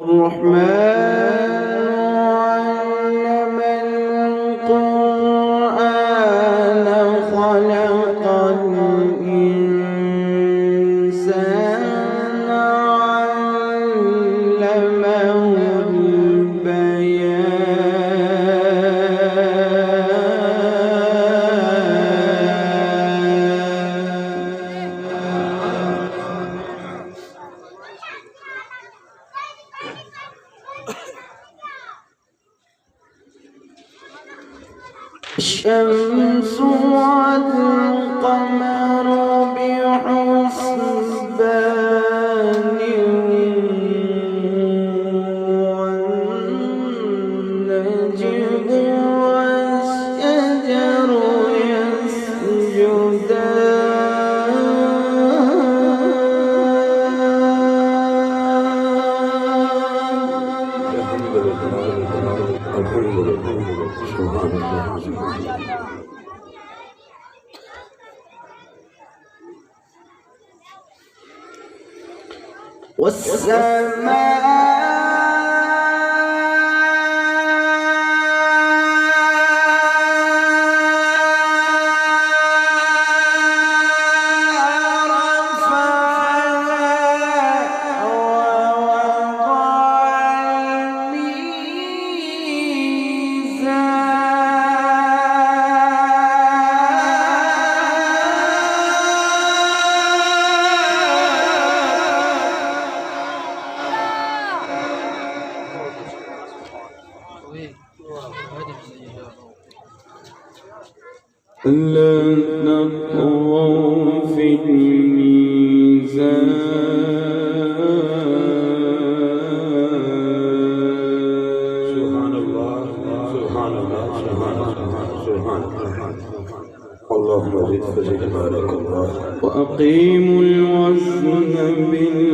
الرحمن علم القرآن خلق الإنسان علمه الشمس والقمر بحسبان والنجم والشجر والسماء لا نطغوا في الميزان سبحان الله سبحان الله سبحان الله اللهم زد فزد بارك الله وأقيموا الوزن بالقسط